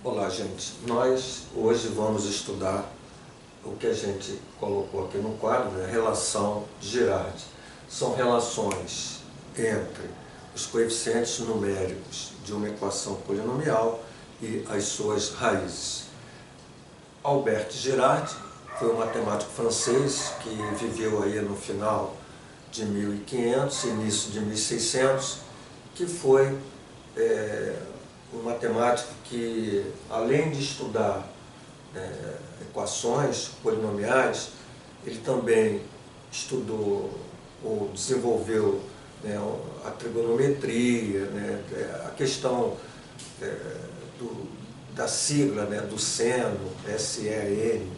Olá, gente. Nós hoje vamos estudar o que a gente colocou aqui no quadro, né? Relação de Girardi. São relações entre os coeficientes numéricos de uma equação polinomial e as suas raízes. Albert Girardi foi um matemático francês que viveu aí no final de 1500, início de 1600, que foi um matemático que, além de estudar equações polinomiais, ele também estudou ou desenvolveu a trigonometria, a questão da sigla, do seno, SEN,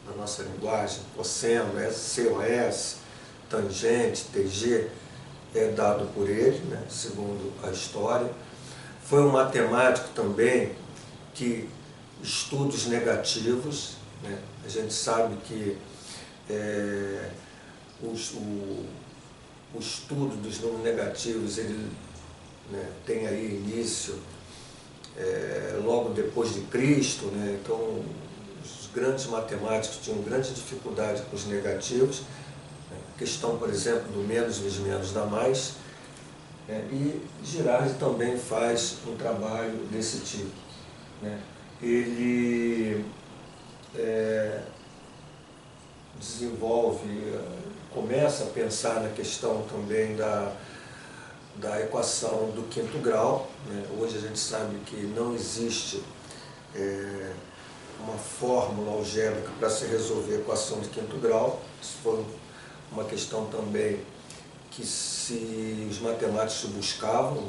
na nossa linguagem, cosseno, COS, tangente, TG, é dado por ele, segundo a história. Foi um matemático também que estudos negativos, a gente sabe que o estudo dos números negativos ele tem aí início logo depois de Cristo, então os grandes matemáticos tinham grande dificuldade com os negativos, a questão, por exemplo, do menos vezes menos dá mais, e Girardi também faz um trabalho desse tipo. Ele desenvolve, começa a pensar na questão também da equação do quinto grau. Hoje a gente sabe que não existe uma fórmula algébrica para se resolver a equação de quinto grau. Isso foi uma questão também que os matemáticos buscavam,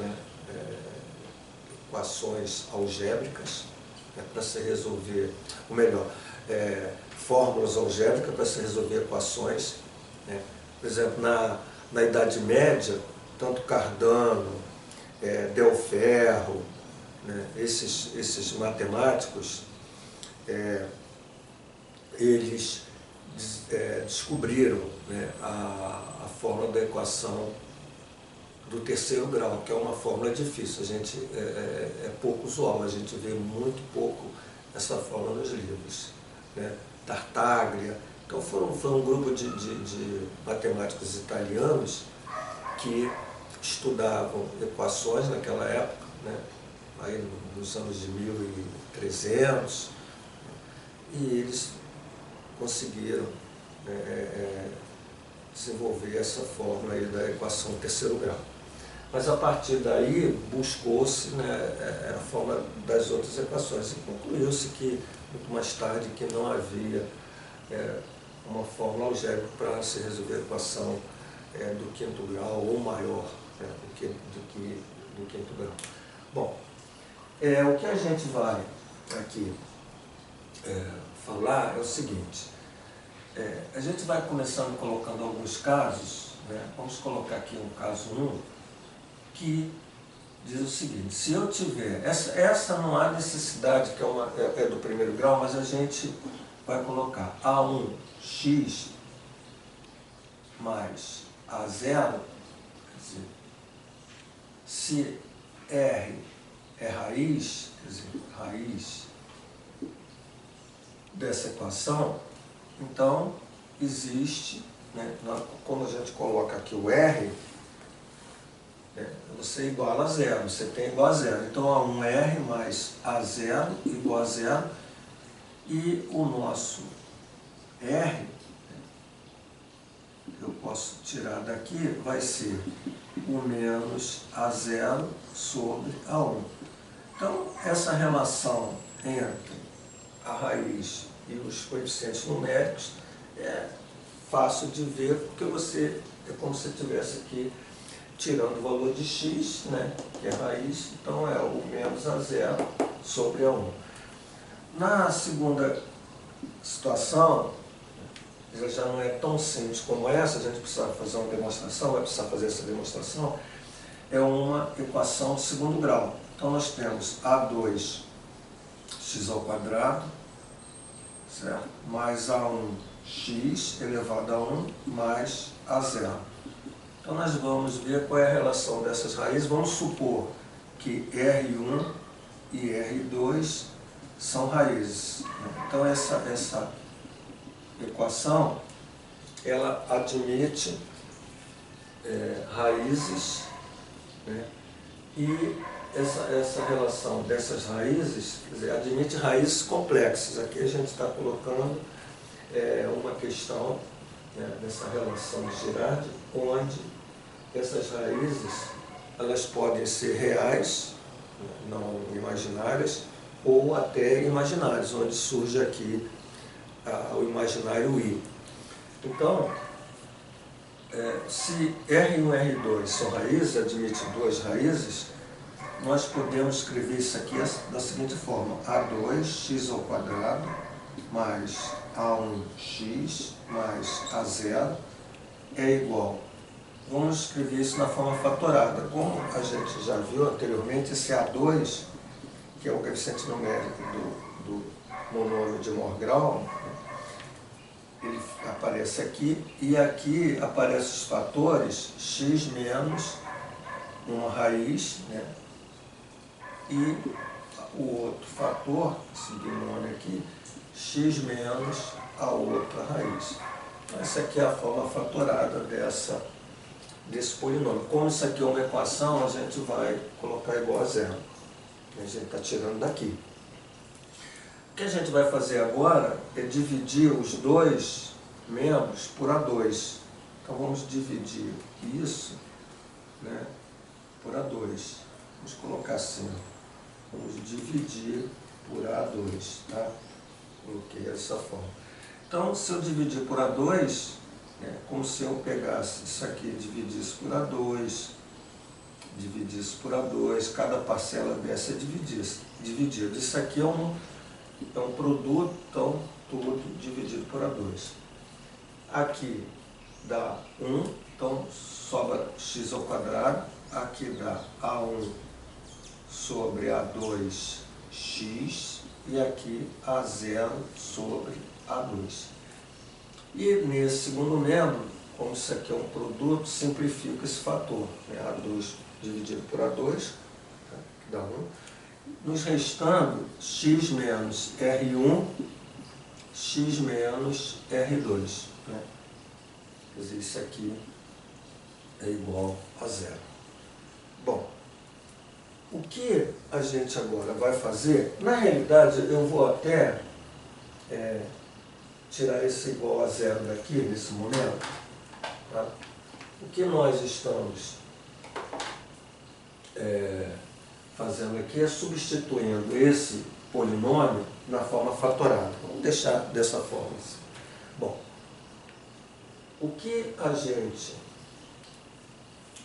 equações algébricas para se resolver, ou melhor, fórmulas algébricas para se resolver equações. Por exemplo, na Idade Média, tanto Cardano, Del Ferro, esses matemáticos, eles descobriram a fórmula da equação do terceiro grau, que é uma fórmula difícil. É pouco usual, a gente vê muito pouco essa fórmula nos livros. Tartaglia. Então foi um grupo de matemáticos italianos que estudavam equações naquela época, aí nos anos de 1300, e eles conseguiram desenvolver essa fórmula aí da equação terceiro grau. Mas a partir daí buscou-se a fórmula das outras equações e concluiu-se que, muito mais tarde, que não havia uma fórmula algébrica para se resolver a equação do quinto grau ou maior do que do quinto grau. Bom, o que a gente vai aqui falar é o seguinte: a gente vai começando colocando alguns casos, vamos colocar aqui um caso 1, que diz o seguinte: se eu tiver, essa não há necessidade, que é do primeiro grau, mas a gente vai colocar A1x mais A0, quer dizer, se R é raiz, quer dizer, raiz dessa equação, então existe, quando a gente coloca aqui o R, você iguala a zero, você tem igual a zero. Então A1R mais A0 igual a zero, e o nosso R, eu posso tirar daqui, vai ser o menos A0 sobre A1. Então essa relação entre a raiz e os coeficientes numéricos é fácil de ver, porque é como se estivesse aqui tirando o valor de x, que é raiz, então é o menos A0 sobre A1. Na segunda situação, ela já não é tão simples como essa, a gente precisa fazer uma demonstração, vai precisar fazer essa demonstração, é uma equação de segundo grau. Então nós temos A2x ao quadrado, certo? Mais A1x elevado a 1 mais A0. Então nós vamos ver qual é a relação dessas raízes. Vamos supor que R1 e R2 são raízes. Então essa equação, ela admite raízes, né? E essa relação dessas raízes, quer dizer, admite raízes complexas. Aqui a gente está colocando uma questão, né, dessa relação de Girardi, onde essas raízes elas podem ser reais, não imaginárias, ou até imaginárias, onde surge aqui o imaginário I. Então, se R1 e R2 são raízes, admite duas raízes, nós podemos escrever isso aqui da seguinte forma: A2x² mais A1x mais A0 é igual. Vamos escrever isso na forma fatorada. Como a gente já viu anteriormente, esse A2, que é o coeficiente numérico do monômio de Morgrau, ele aparece aqui, e aqui aparecem os fatores x menos uma raiz, né? E o outro fator, esse binômio aqui, x menos a outra raiz. Então, essa aqui é a forma fatorada desse polinômio. Como isso aqui é uma equação, a gente vai colocar igual a zero. A gente está tirando daqui. O que a gente vai fazer agora é dividir os dois membros por A2. Então vamos dividir isso, né, por A2. Vamos colocar assim. Vamos dividir por A2. Tá? Coloquei dessa forma. Então, se eu dividir por A2, como se eu pegasse isso aqui e dividisse por A2, dividisse por A2, cada parcela dessa é dividida. Isso aqui é um produto, então tudo dividido por A2. Aqui dá 1, então sobra x², aqui dá A1 sobre A2x, e aqui A0 sobre A2. E nesse segundo membro, como isso aqui é um produto, simplifica esse fator, né? A2 dividido por A2, tá? Que dá 1. Nos restando x menos R1, x menos R2. Né? Quer dizer, isso aqui é igual a zero. Bom, o que a gente agora vai fazer, na realidade eu vou até tirar esse igual a zero daqui, nesse momento. Tá? O que nós estamos fazendo aqui é substituindo esse polinômio na forma fatorada. Vamos deixar dessa forma. Bom, o que a gente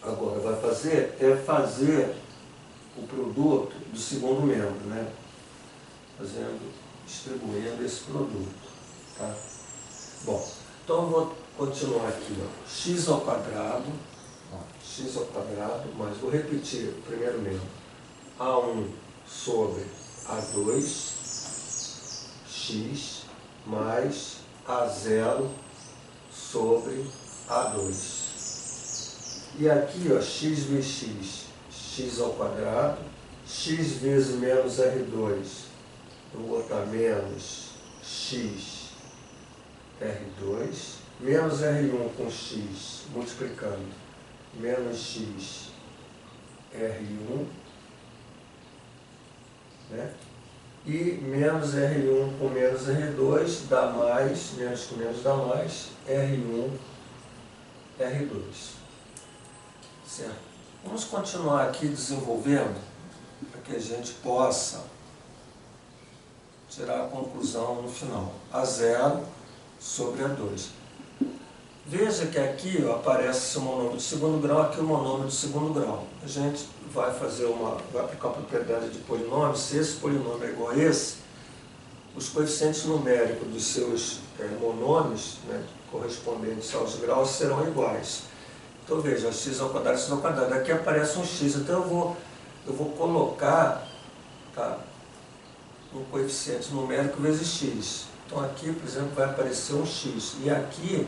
agora vai fazer é fazer o produto do segundo membro, né? Distribuindo esse produto. Tá? Bom, então eu vou continuar aqui, ó. X² mais, vou repetir o primeiro membro, A1 sobre A2x mais A0 sobre A2. E aqui, ó, x vezes x, x², x vezes menos R2, eu vou botar menos x R2, menos R1 com x, multiplicando, menos x R1, né? E menos R1 com menos R2 dá mais, menos com menos dá mais, R1, R2. Certo? Vamos continuar aqui desenvolvendo para que a gente possa tirar a conclusão no final. A0 sobre A2. Veja que aqui, ó, aparece esse monômio de segundo grau, aqui o monômio de segundo grau. A gente vai aplicar a propriedade de polinômio. Se esse polinômio é igual a esse, os coeficientes numéricos dos seus monômios, né, correspondentes aos graus, serão iguais. Então veja, x², x². Aqui aparece um x, então eu vou colocar, tá, um coeficiente numérico vezes x. Então aqui, por exemplo, vai aparecer um x. E aqui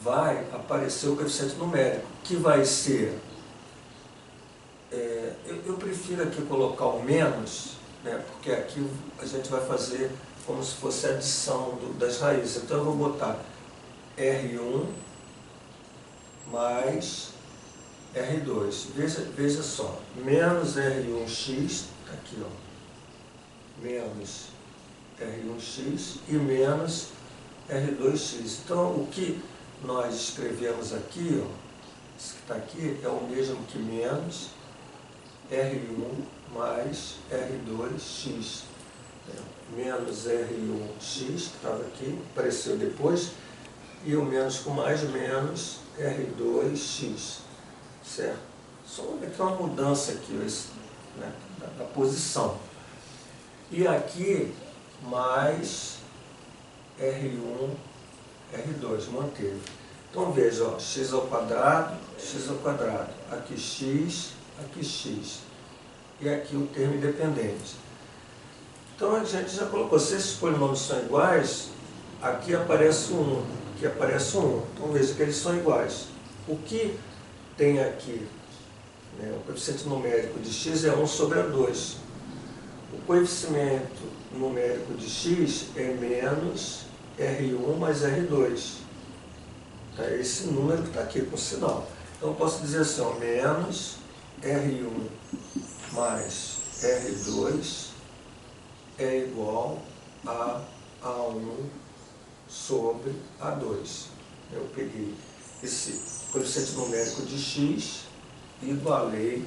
vai aparecer o coeficiente numérico, que vai ser... eu prefiro aqui colocar o menos, né? Porque aqui a gente vai fazer como se fosse a adição das raízes. Então eu vou botar R1 mais R2. Veja só, menos R1x, aqui ó, menos R1x e menos R2x. Então o que nós escrevemos aqui, ó, isso que está aqui, é o mesmo que menos R1 mais R2x. Menos R1x, que estava aqui, apareceu depois, e o menos com mais, menos R2x, certo? Só aqui uma mudança aqui, né, da posição. E aqui, mais R1, R2, manteve. Então veja, ó, x ao quadrado, aqui x, e aqui o termo independente. Então a gente já colocou, se esses polinômios são iguais, aqui aparece um 1, aqui aparece um 1. Então veja que eles são iguais. O que tem aqui, né, o coeficiente numérico de x é 1 sobre A2. O coeficiente numérico de x é menos R1 mais R2. Tá? Esse número que está aqui com sinal. Então eu posso dizer assim, ó, menos R1 mais R2 é igual a A1 sobre A2. Eu peguei esse coeficiente numérico de x e igualei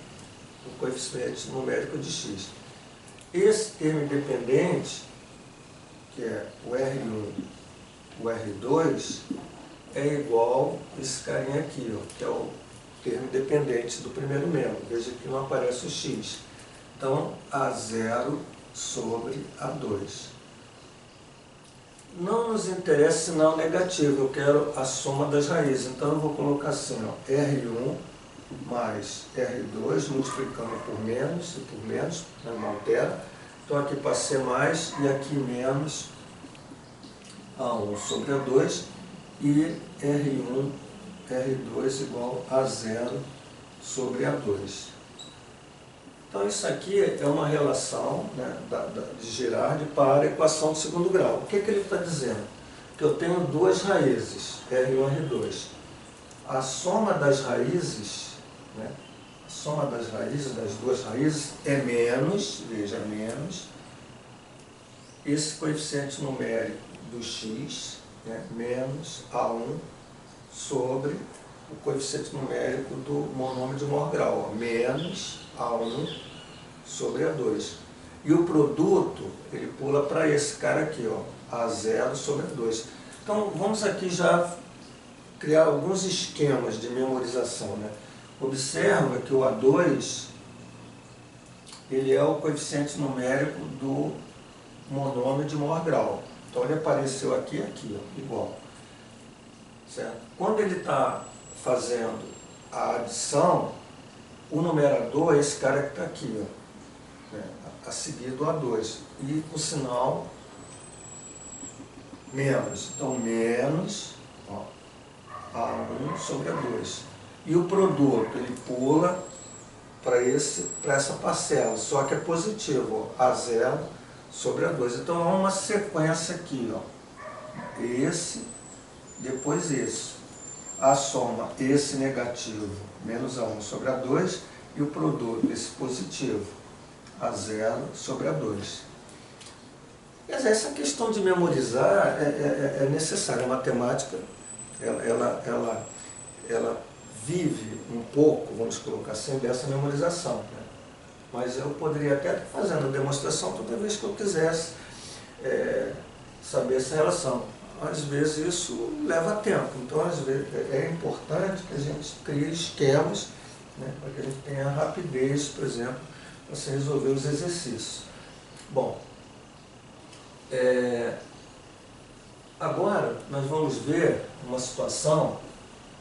o coeficiente numérico de x. Esse termo independente, que é o R1, o R2, é igual a esse carinha aqui, ó, que é o termo independente do primeiro membro. Veja que não aparece o x. Então, A0 sobre A2. Não nos interessa sinal negativo, eu quero a soma das raízes. Então eu vou colocar assim, ó, R1 mais R2, multiplicando por menos, não altera. Então aqui passei mais e aqui menos A1 sobre A2 e R1, R2 igual a 0 sobre A2. Então isso aqui é uma relação, né, de Girardi para a equação de segundo grau. O que ele está dizendo? Que eu tenho duas raízes, R1 e R2. A soma das raízes, né, a soma das raízes, das duas raízes, é menos, veja, menos, esse coeficiente numérico do x, né, menos A1 sobre o coeficiente numérico do monômio de maior grau, ó, menos A1 sobre A2. E o produto, ele pula para esse cara aqui, ó, A0 sobre A2. Então, vamos aqui já criar alguns esquemas de memorização, né? Observa que o A2, ele é o coeficiente numérico do monômio de maior grau. Então, ele apareceu aqui e aqui, ó, igual. Certo? Quando ele está fazendo a adição, o numerador é esse cara que está aqui, ó, né, a seguir do A2. E o sinal menos. Então, menos, ó, A1 sobre A2. E o produto, ele pula para essa parcela, só que é positivo, ó, A0 sobre A2. Então, há uma sequência aqui, ó, esse, depois esse. A soma, esse negativo, menos A1 sobre A2, e o produto, esse positivo, A0 sobre A2. Quer dizer, essa questão de memorizar é necessária. A matemática, ela vive um pouco, vamos colocar assim, dessa memorização, né? Mas eu poderia até estar fazendo a demonstração toda vez que eu quisesse saber essa relação. Às vezes isso leva tempo, então às vezes é importante que a gente crie esquemas, né, para que a gente tenha rapidez, por exemplo, para se resolver os exercícios. Bom, agora nós vamos ver uma situação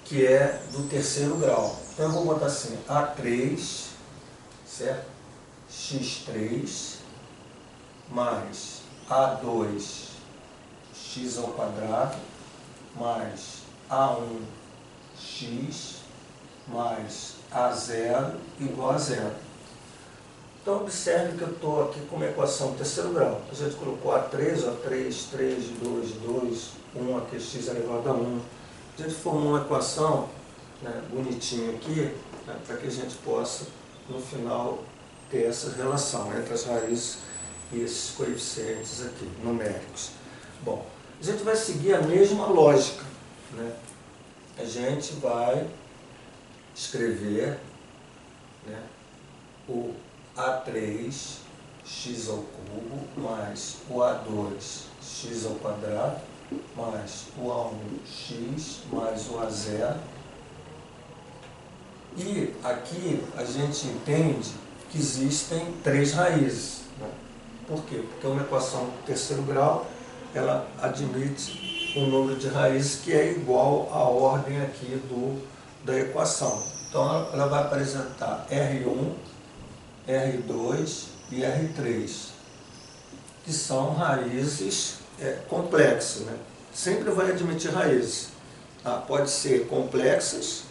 que é do terceiro grau. Então eu vou botar assim, A3, certo? X3 mais A2 x ao quadrado mais A1x mais A0 igual a 0. Então, observe que eu estou aqui com uma equação de terceiro grau. A gente colocou A3, ó, 3, 3, 2, 2, 1, aqui x elevado a 1. A gente formou uma equação, né, bonitinha aqui, né, para que a gente possa, no final, ter essa relação entre as raízes e esses coeficientes aqui, numéricos. Bom, a gente vai seguir a mesma lógica, né? A gente vai escrever, né, o A3 x ao cubo mais o A2 x ao quadrado mais o A1 x mais o A0. E aqui a gente entende que existem três raízes, né? Por quê? Porque uma equação de terceiro grau, ela admite um número de raízes que é igual à ordem aqui da equação. Então ela vai apresentar R1, R2 e R3, que são raízes complexas, né? Sempre vai admitir raízes. Pode ser complexas,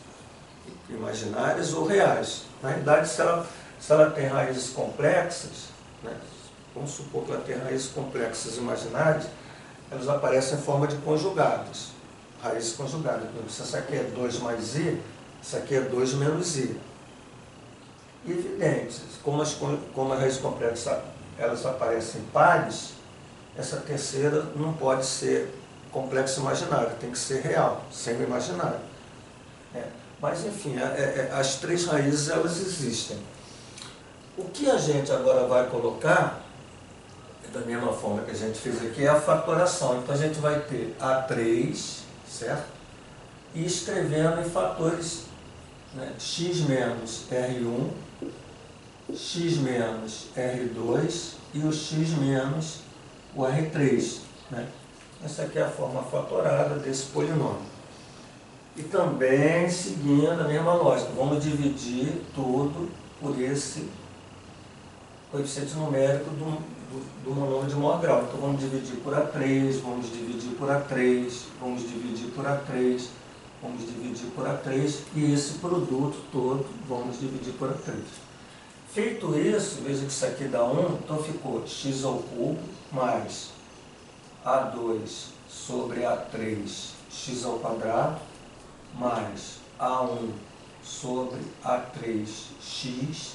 imaginárias ou reais. Na realidade, se ela tem raízes complexas, né? Vamos supor que ela tem raízes complexas imaginárias, elas aparecem em forma de conjugados, raízes conjugadas. Se essa aqui é 2 mais i, essa aqui é 2 menos i. E evidente, como as raízes complexas elas aparecem pares, essa terceira não pode ser complexa imaginária, tem que ser real, sem o imaginário. Mas enfim, as três raízes elas existem. O que a gente agora vai colocar, da mesma forma que a gente fez aqui, é a fatoração. Então a gente vai ter A3, certo? E escrevendo em fatores, né, x menos R1, x menos R2 e o x menos o R3. Né? Essa aqui é a forma fatorada desse polinômio. E também seguindo a mesma lógica, vamos dividir tudo por esse coeficiente numérico do monômio de maior grau. Então vamos dividir por A3, vamos dividir por A3, vamos dividir por A3, vamos dividir por A3 e esse produto todo vamos dividir por A3. Feito isso, veja que isso aqui dá 1, então ficou x ao cubo mais A2 sobre A3 x ao quadrado mais A1 sobre A3x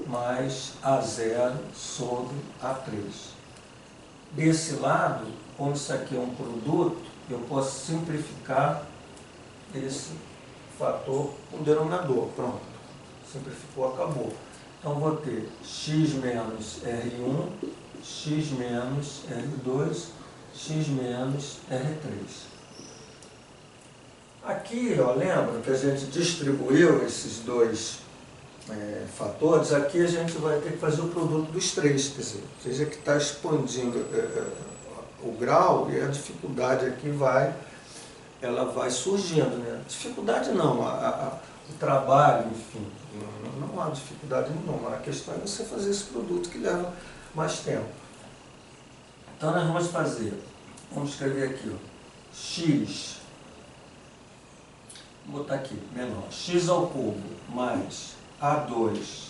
mais A0 sobre A3. Desse lado, como isso aqui é um produto, eu posso simplificar esse fator com o denominador. Pronto. Simplificou, acabou. Então vou ter x menos R1, x menos R2, x menos R3. Aqui, ó, lembra que a gente distribuiu esses dois fatores, aqui a gente vai ter que fazer o produto dos três, quer dizer, seja que está expandindo o grau e a dificuldade aqui ela vai surgindo, né? Dificuldade não, o trabalho, enfim, não há dificuldade nenhuma, a questão é você fazer esse produto que leva mais tempo. Então nós vamos escrever aqui, ó, x, vou botar aqui, menor, x ao cubo mais A2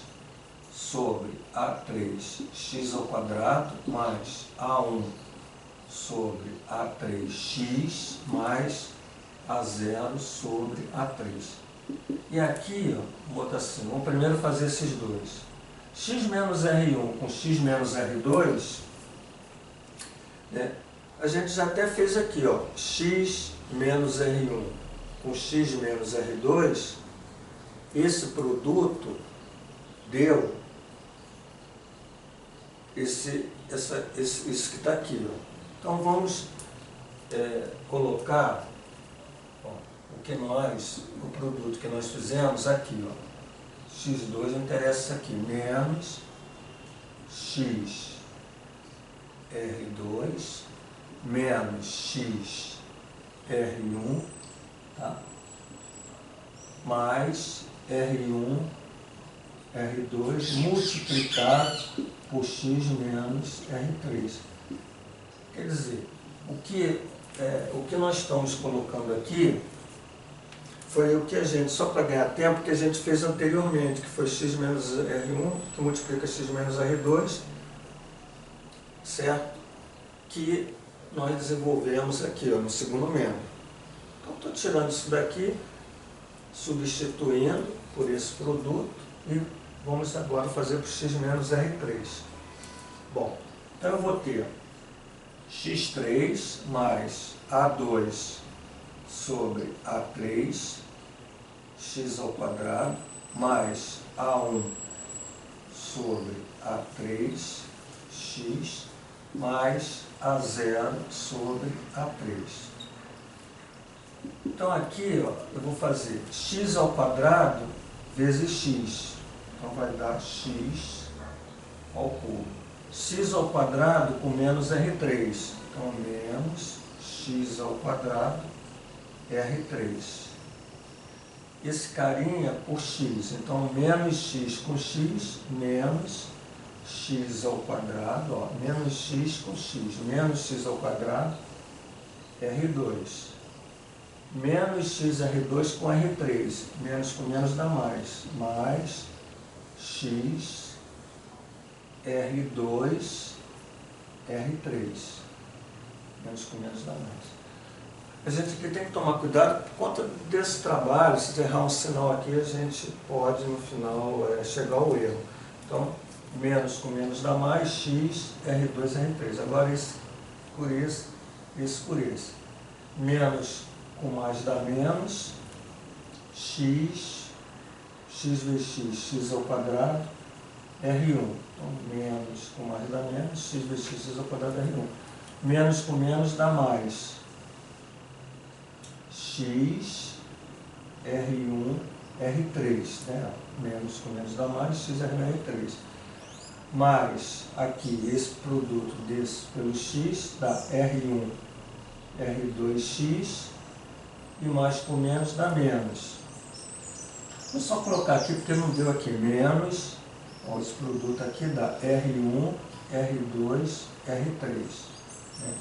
sobre A3 x ao quadrado mais A1 sobre A3x mais A0 sobre A3. E aqui, ó, vou botar assim, vamos primeiro fazer esses dois. X menos R1 com x menos R2, né, a gente já até fez aqui, ó, x menos R1 com x menos R2, esse produto deu isso que está aqui. Ó. Então vamos colocar o produto que nós fizemos aqui. Ó. x2 interessa aqui, menos x R2 menos x R1, tá? Mais R1, R2 multiplicado por x menos R3. Quer dizer, o que nós estamos colocando aqui foi o que a gente, só para ganhar tempo, que a gente fez anteriormente, que foi x menos R1, que multiplica x menos R2, certo? Que nós desenvolvemos aqui, ó, no segundo membro. Então, estou tirando isso daqui, substituindo por esse produto, e vamos agora fazer para o x menos R3. Bom, então eu vou ter x3 mais A2 sobre A3, x ao quadrado, mais A1 sobre A3, x, mais A0 sobre A3. Então aqui, ó, eu vou fazer x ao quadrado vezes x. Então vai dar x ao cubo. X ao quadrado com menos R3. Então menos x ao quadrado R3. Esse carinha por x. Então menos x com x, menos x ao quadrado, ó, menos x com x, menos x ao quadrado R2. Menos xR2 com R3, menos com menos dá mais, mais x R2 R3, menos com menos dá mais. A gente aqui tem que tomar cuidado por conta desse trabalho, se errar um sinal aqui, a gente pode no final chegar ao erro. Então, menos com menos dá mais, x R2 R3. Agora esse por esse por esse. Menos com mais dá menos, x vezes x ao quadrado, R1. Então, menos com mais dá menos, x vezes x ao quadrado, R1. Menos com menos dá mais, x, R1, R3. Né? Menos com menos dá mais, x, R1, R3. Mais, aqui, esse produto desse pelo x dá R1, R2x. E mais com menos dá menos. Vou só colocar aqui porque não deu aqui. Menos, ó, esse produto aqui dá R1, R2, R3. Né?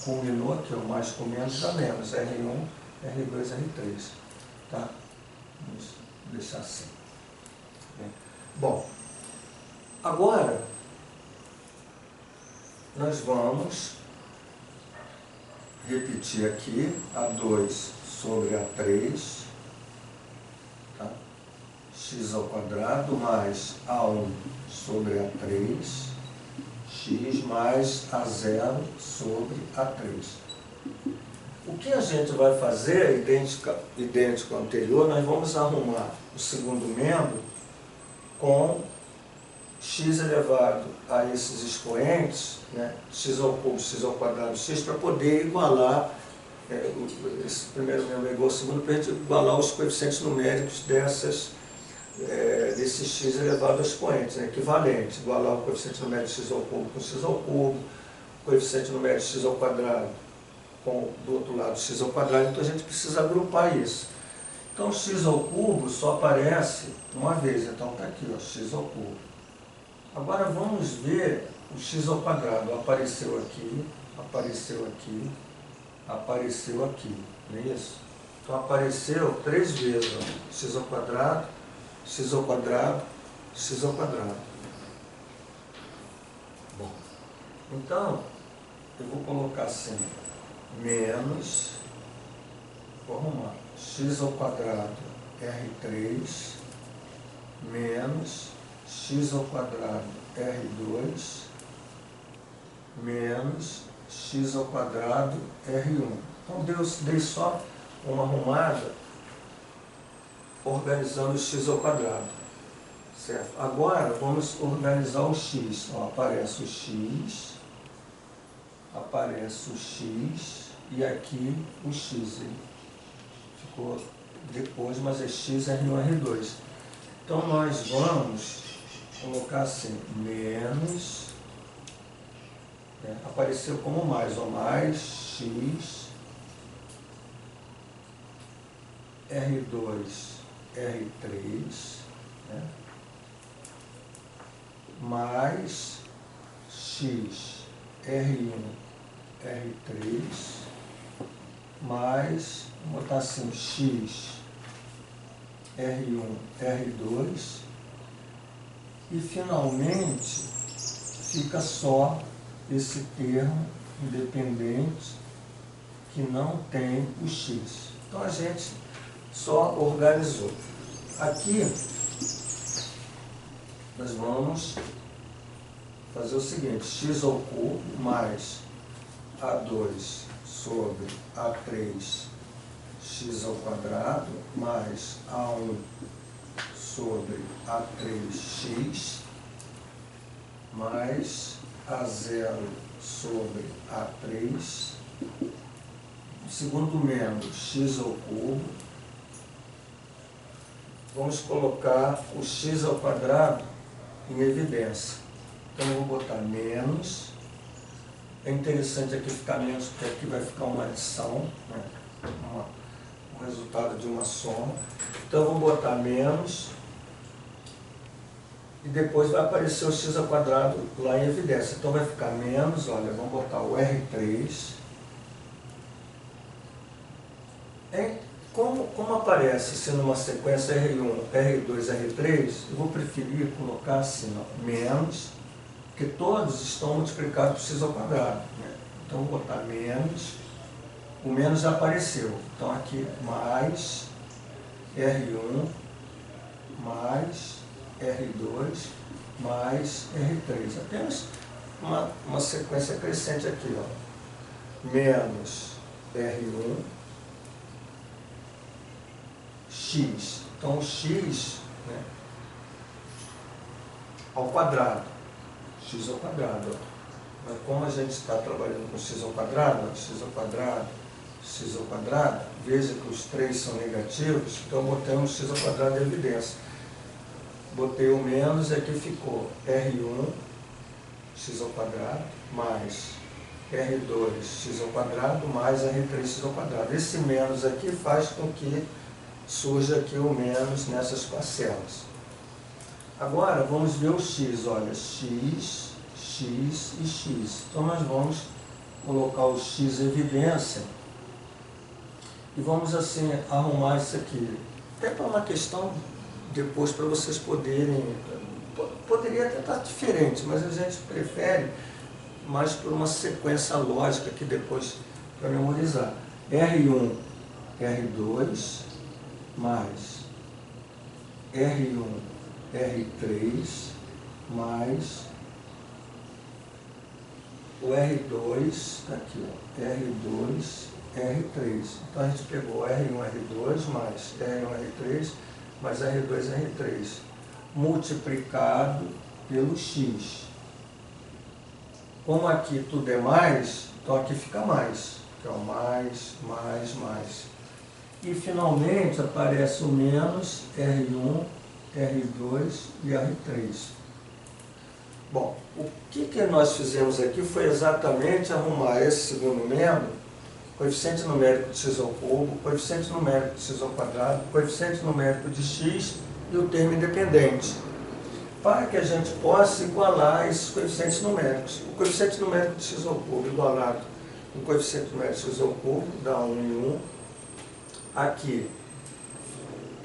Combinou aqui, ó, mais com menos dá menos. R1, R2, R3. Tá? Vamos deixar assim. Bom, agora nós vamos repetir aqui A2 sobre A3, tá? X ao quadrado mais A1 sobre A3, x mais A0 sobre A3. O que a gente vai fazer é idêntico ao anterior, nós vamos arrumar o segundo membro com x elevado a esses expoentes, né, x ao cubo, x ao quadrado, x, para poder igualar, esse primeiro membro é igual ao segundo, para a gente igualar os coeficientes numéricos desse x elevado a expoentes, né, equivalente, igualar o coeficiente numérico x ao cubo com x ao cubo, o coeficiente numérico x ao quadrado com, do outro lado, x ao quadrado, então a gente precisa agrupar isso. Então x ao cubo só aparece uma vez, então está aqui, ó, x ao cubo. Agora vamos ver o x ao quadrado. Apareceu aqui, apareceu aqui, apareceu aqui, não é isso? Então apareceu 3 vezes, ó, x ao quadrado, x ao quadrado, x ao quadrado. Bom, então eu vou colocar assim, menos, vou arrumar, x ao quadrado R3, menos x ao quadrado R2, menos x ao quadrado R1. Então dei só uma arrumada organizando o x ao quadrado. Certo? Agora vamos organizar o x. Ó, aparece o x e aqui o x. Ele ficou depois, mas é x R1, R2. Então nós vamos colocar assim, menos, né, apareceu como mais, ó, mais x R2, R3, né, mais x R1, R3, mais, vou botar assim, x R1, R2, e finalmente fica só esse termo independente que não tem o x. Então a gente só organizou. Aqui nós vamos fazer o seguinte: x ao cubo mais A2 sobre A3 x ao quadrado mais A1 sobre A3x mais A0 sobre A3, segundo membro, x ao cubo. Vamos colocar o x ao quadrado em evidência. Então eu vou botar menos. É interessante aqui ficar menos, porque aqui vai ficar uma adição, né? O resultado de uma soma. Então eu vou botar menos. E depois vai aparecer o x ao quadrado lá em evidência. Então vai ficar menos, olha, vamos botar o R3. Como aparece sendo uma sequência R1, R2, R3, eu vou preferir colocar assim, ó, menos, porque todos estão multiplicados por x ao quadrado, né? Então vou botar menos, o menos já apareceu. Então aqui mais R1 mais R2 mais R3. Apenas uma sequência crescente aqui, ó. Menos R1 x. Então o x, né, ao quadrado. X ao quadrado. Ó. Mas como a gente está trabalhando com x ao quadrado, x ao quadrado, x ao quadrado, veja que os três são negativos, então botei um x ao quadrado em evidência. Botei o menos e aqui ficou R1 x ao quadrado mais R2 x ao quadrado mais R3 x ao quadrado. Esse menos aqui faz com que surja aqui o menos nessas parcelas. Agora vamos ver o x, olha, x, x e x. Então nós vamos colocar o x em evidência e vamos assim arrumar isso aqui. Até para uma questão depois para vocês poderem, poderia até estar diferente, mas a gente prefere mais por uma sequência lógica aqui depois para memorizar. R1, R2 mais R1, R3 mais o R2, aqui ó, R2, R3. Então a gente pegou R1, R2 mais R1, R3 mais R2, R3 multiplicado pelo x. Como aqui tudo é mais, então aqui fica mais, que é o mais, mais. E finalmente aparece o menos R1, R2 e R3. Bom, o que nós fizemos aqui foi exatamente arrumar esse segundo membro, coeficiente numérico de x ao cubo, coeficiente numérico de x ao quadrado, coeficiente numérico de x e o termo independente, para que a gente possa igualar esses coeficientes numéricos. O coeficiente numérico de x ao cubo igualado com o coeficiente numérico de x ao cubo dá 1 em 1. Aqui,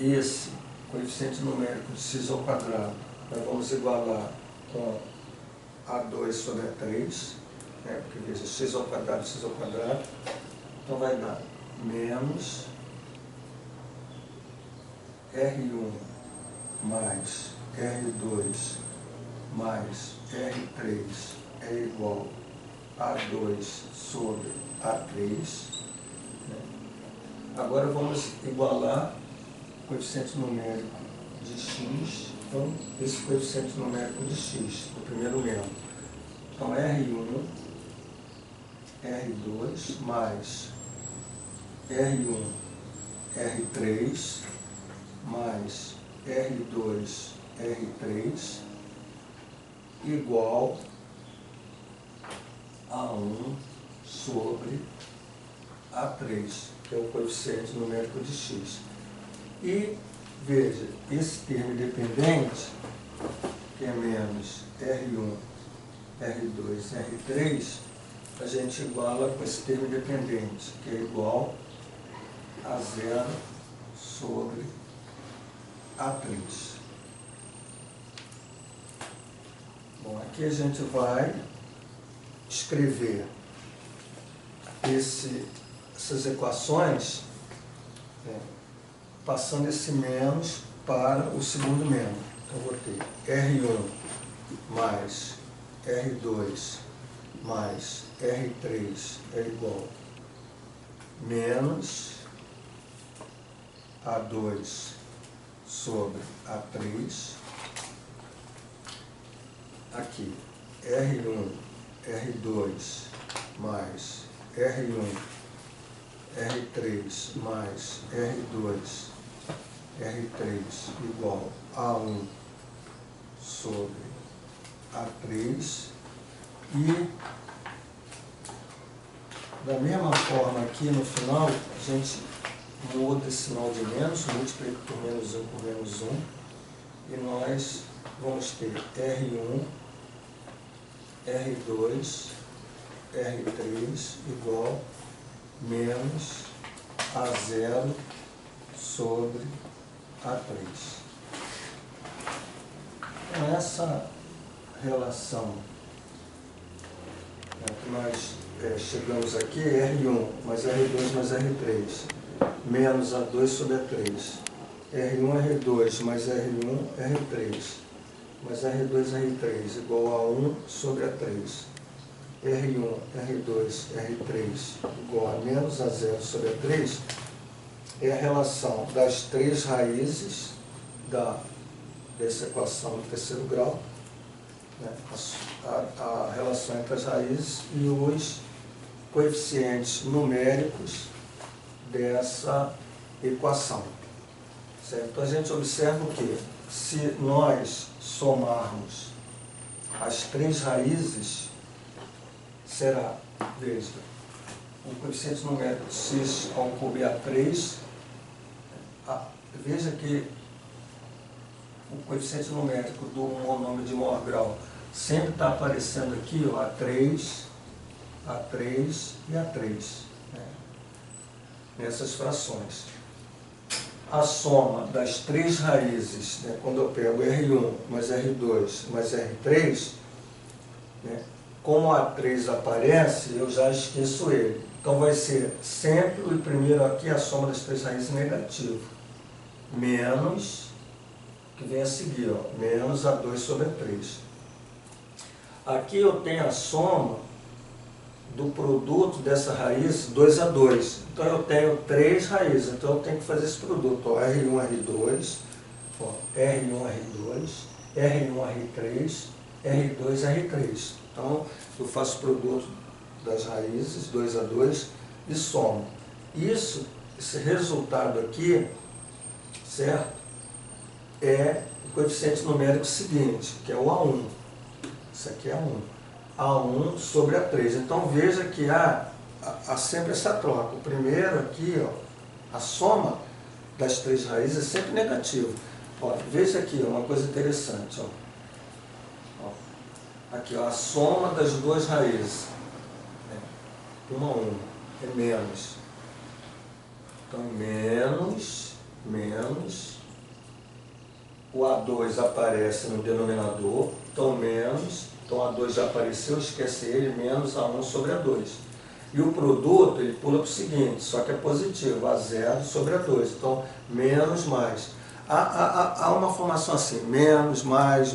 esse coeficiente numérico de x ao quadrado, nós vamos igualar com A2 sobre A3, né? Porque veja, x ao quadrado, então vai dar menos R1 mais R2 mais R3 é igual a A2 sobre A3. Agora vamos igualar o coeficiente numérico de x com esse coeficiente numérico de x, do primeiro membro. Então R1, R2 mais R1, R3 mais R2, R3 igual a 1 sobre A3, que é o coeficiente numérico de x. E, veja, esse termo independente, que é menos R1, R2, R3, a gente iguala com esse termo independente, que é igual a 0 sobre A3. Bom, aqui a gente vai escrever essas equações, passando esse menos para o segundo membro. Então, eu vou ter R1 mais R2 mais R3 é igual a menos A2 sobre A3. Aqui, R1, R2 mais R1, R3 mais R2, R3 igual a 1 sobre A3. E da mesma forma aqui no final, a gente muda esse sinal de menos, multiplica por menos 1 por menos 1, e nós vamos ter R1, R2, R3 igual menos A0 sobre A3. Então, essa relação que nós chegamos aqui é R1 mais R2 mais R3, menos A2 sobre A3. R1, R2 mais R1, R3, mais R2, R3 igual a 1 sobre A3. R1, R2, R3 igual a menos A0 sobre A3 é a relação das três raízes dessa equação do terceiro grau, né? A relação entre as raízes e os coeficientes numéricos dessa equação. Certo? Então a gente observa o quê? Se nós somarmos as três raízes, será, veja, o coeficiente numérico de x ao cubo é A3. Veja que o coeficiente numérico do monômio de maior grau sempre está aparecendo aqui, ó, A3, A3 e A3, né, nessas frações. A soma das três raízes, né, quando eu pego R1 mais R2 mais R3, né, como A3 aparece, eu já esqueço ele. Então vai ser sempre o primeiro aqui, a soma das três raízes negativo, menos, que vem a seguir, ó, menos A2 sobre A3. Aqui eu tenho a soma do produto dessa raiz 2 a 2. Então eu tenho três raízes, então eu tenho que fazer esse produto, ó, R1, R2, ó, R1, R2, R1, R3, R2, R3. Então eu faço o produto das raízes 2 a 2 e somo. Esse resultado aqui, certo? É o coeficiente numérico seguinte, que é o A1. Isso aqui é A1. A1 sobre A3. Então veja que há sempre essa troca. O primeiro aqui, ó, a soma das três raízes é sempre negativa. Ó, veja aqui uma coisa interessante. Ó. Aqui, ó, a soma das duas raízes. Uma a uma. É menos. Então menos. O A2 aparece no denominador. Então menos. Então A2 já apareceu, esquece ele, menos A1 sobre A2. E o produto, ele pula para o seguinte, só que é positivo, A0 sobre A2. Então, menos, mais. Há uma formação assim, menos, mais,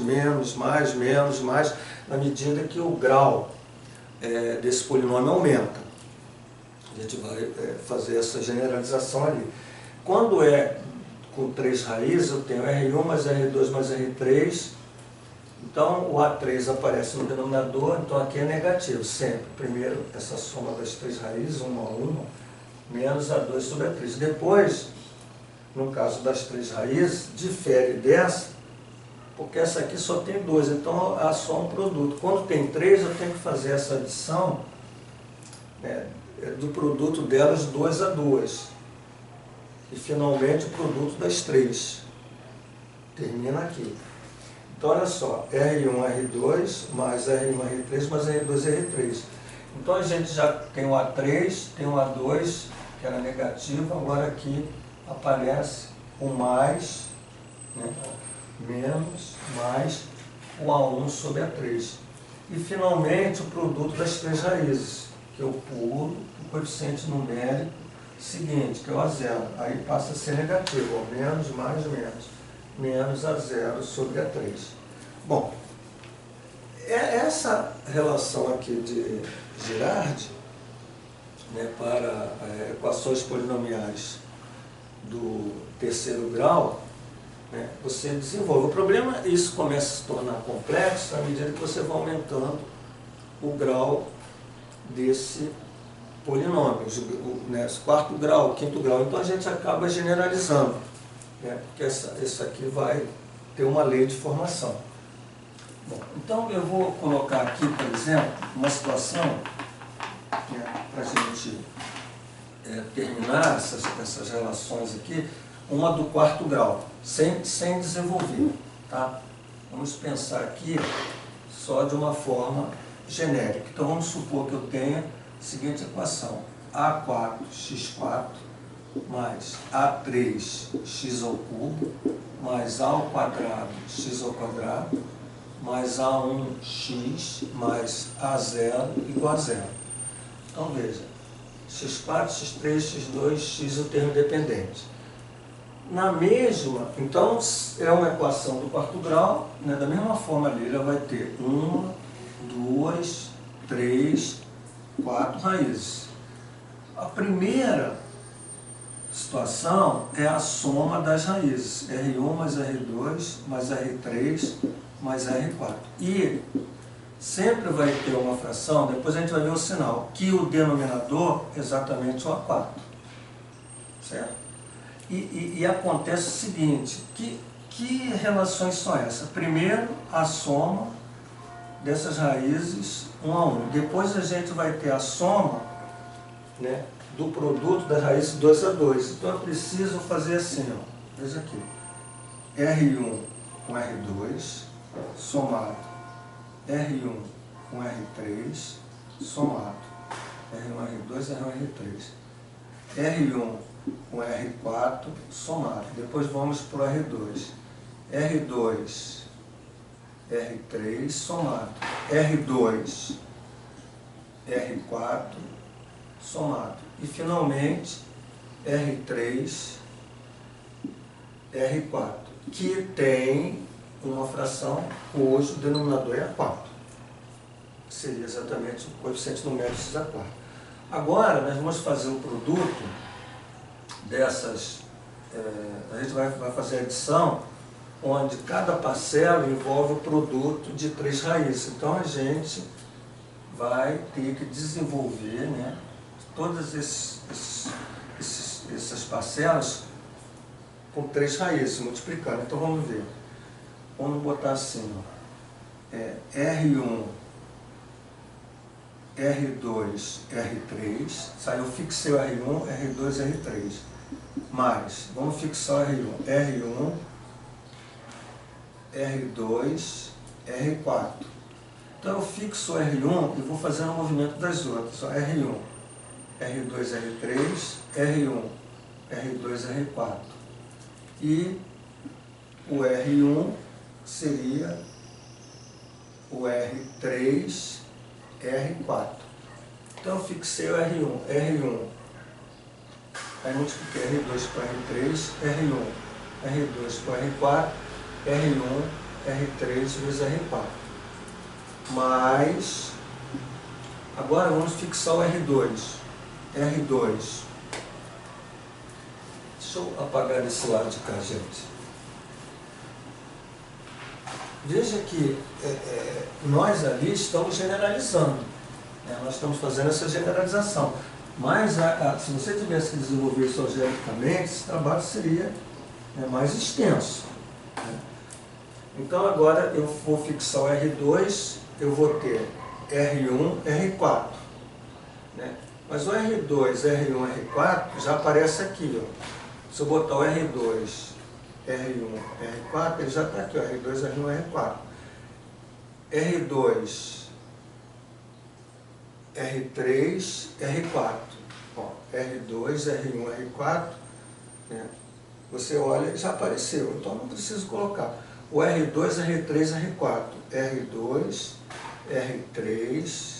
na medida que o grau desse polinômio aumenta. A gente vai fazer essa generalização ali. Quando é com três raízes, eu tenho R1 mais R2 mais R3. Então, o A3 aparece no denominador, então aqui é negativo, sempre. Primeiro, essa soma das três raízes, uma a uma, menos A2 sobre A3. Depois, no caso das três raízes, difere dessa, porque essa aqui só tem 2, então há só um produto. Quando tem 3, eu tenho que fazer essa adição, né, do produto delas 2 a 2. E, finalmente, o produto das 3. Termina aqui. Então, olha só, R1, R2, mais R1, R3, mais R2, R3. Então, a gente já tem o A3, tem o A2, que era negativo, agora aqui aparece o mais né? Menos, mais o A1 sobre A3. E, finalmente, o produto das três raízes, que eu pulo o coeficiente numérico seguinte, que é o A0. Aí passa a ser negativo, ó, menos, mais, menos A0 sobre A3. Bom, essa relação aqui de Girardi, né, para equações polinomiais do terceiro grau, né, você desenvolve. O problema é que isso começa a se tornar complexo à medida que você vai aumentando o grau desse polinômio, né, quarto grau, quinto grau. Então a gente acaba generalizando, né, porque isso aqui vai ter uma lei de formação. Bom, então eu vou colocar aqui, por exemplo, uma situação, né, para a gente terminar essas relações aqui, uma do quarto grau, sem desenvolver. Tá? Vamos pensar aqui só de uma forma genérica. Então vamos supor que eu tenha a seguinte equação: A4x4 mais A3x ao cubo mais A ao quadrado x ao quadrado mais A1x mais A0 igual a zero. Então veja, x4, x3, x2, x é o termo dependente. Na mesma, então é uma equação do quarto grau, né, da mesma forma ali, ela vai ter 1, 2, 3, 4 raízes. A primeira situação é a soma das raízes, R1 mais R2 mais R3 mais R4. E sempre vai ter uma fração, depois a gente vai ver o sinal, que o denominador é exatamente o A4. Certo? E acontece o seguinte, que relações são essas? Primeiro, a soma dessas raízes 1 a 1. Depois a gente vai ter a soma, né, do produto das raízes 2 a 2. Então eu preciso fazer assim, ó, veja aqui, R1 com R2, somado R1 com R3, somado R1, R2, R1, R3. R1 com R4, somado. Depois vamos para o R2. R2, R3, somado. R2, R4, somado. E, finalmente, R3, R4, que tem uma fração cujo denominador é A4. Que seria exatamente o coeficiente numérico x A4. Agora, nós vamos fazer o produto dessas, a gente vai fazer a adição, onde cada parcela envolve o produto de três raízes. Então a gente vai ter que desenvolver, né, todas essas parcelas com três raízes, multiplicando. Então vamos ver. Vamos botar assim, ó, R1, R2, R3, saiu, fixei o R1, R2, R3, mais, vamos fixar o R1, R2, R4. Então eu fixo o R1 e vou fazendo o movimento das outras, ó, R1, R2, R3, R1, R2, R4. E o R1 seria o R3, R4. Então eu fixei o R1, aí multipliquei R2 com R3, R1, R2 com R4, R1, R3 vezes R4. Mas, agora vamos fixar o R2. R2. Deixa eu apagar desse lado de cá, gente. Veja que nós ali estamos generalizando, né? Nós estamos fazendo essa generalização. Mas, se você tivesse que desenvolver isso algebricamente, esse trabalho seria mais extenso, né? Então, agora eu vou fixar o R2, eu vou ter R1, R4. Né? Mas o R2, R1, R4 já aparece aqui, ó. Se eu botar o R2, R1, R4, ele já está aqui, ó, R2, R1, R4. R2, R3, R4. Ó, R2, R1, R4, né? Você olha e já apareceu, então não preciso colocar. O R2, R3, R4. R2, R3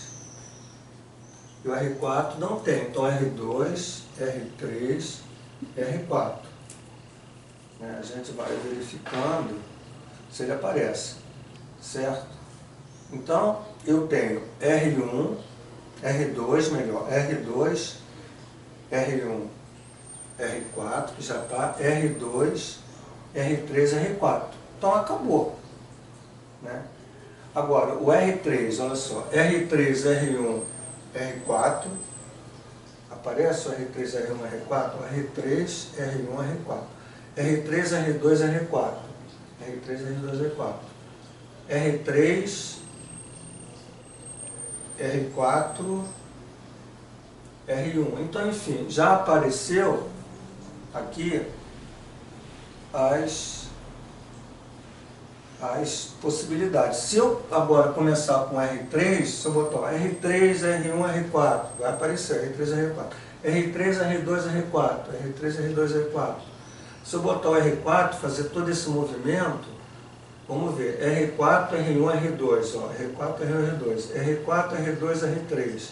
e o R4 não tem. Então R2, R3, R4. A gente vai verificando se ele aparece, certo? Então eu tenho R1, R2, melhor, R2, R1, R4, que já está, R2, R3, R4. Então acabou. Né? Agora, o R3, olha só, R3, R1, R4, aparece o R3, R1, R4, R3, R1, R4, R3, R2, R4, R3, R2, R4, R3, R4, R1. Então, enfim, já apareceu aqui as possibilidades. Se eu agora começar com R3, se eu botar R3, R1, R4, vai aparecer R3, R4, R3, R2, R4, R3, R2, R4. Se eu botar o R4, fazer todo esse movimento, vamos ver, R4, R1, R2, ó, R4, R1, R2, R4, R2, R3,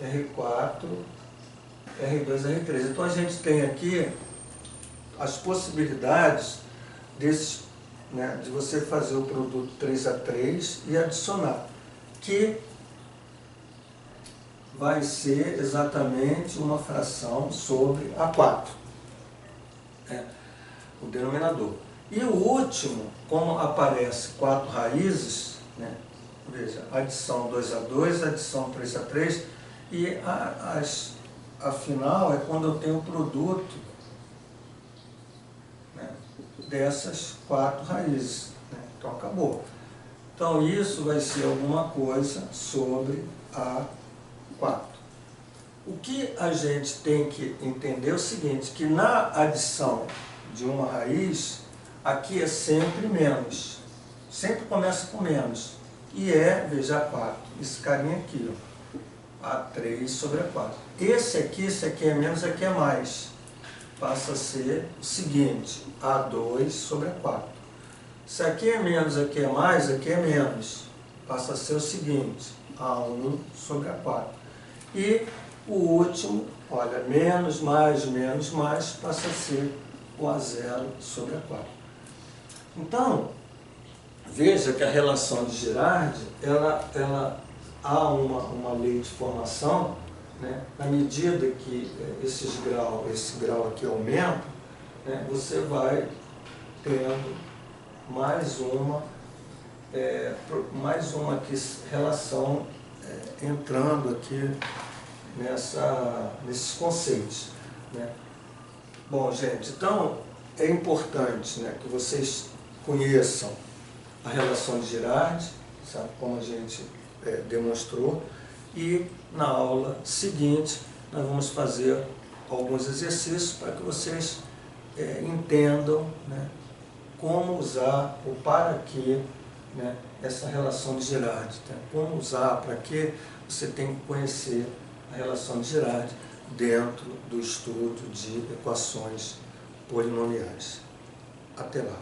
R4, R2, R3. Então a gente tem aqui as possibilidades desses, né, de você fazer o produto 3A3 e adicionar, que vai ser exatamente uma fração sobre A4, o denominador. E o último, como aparece 4 raízes, né, veja, adição 2A2, adição 3A3, e a final é quando eu tenho o produto, né, dessas 4 raízes. Né? Então acabou. Então isso vai ser alguma coisa sobre A4. O que a gente tem que entender é o seguinte, que na adição de uma raiz, aqui é sempre menos. Sempre começa com menos. E é, veja, A4. Esse carinha aqui, ó, A3 sobre A4. Esse aqui é menos, aqui é mais. Passa a ser o seguinte, A2 sobre A4. Se aqui é menos, aqui é mais, aqui é menos. Passa a ser o seguinte, A1 sobre A4. E o último, olha, menos, mais, passa a ser o A0 sobre A4. Então, veja que a relação de Girardi, ela há uma lei de formação, né? Na medida que esse grau aqui aumenta, né? Você vai tendo mais uma relação entrando aqui nesses conceitos. Né? Bom, gente, então é importante, né, que vocês conheçam a relação de Girardi, sabe, como a gente demonstrou, e na aula seguinte nós vamos fazer alguns exercícios para que vocês entendam, né, como usar ou para que, né, essa relação de Girardi. Tá? Como usar, para que você tem que conhecer a relação de Girardi dentro do estudo de equações polinomiais. Até lá.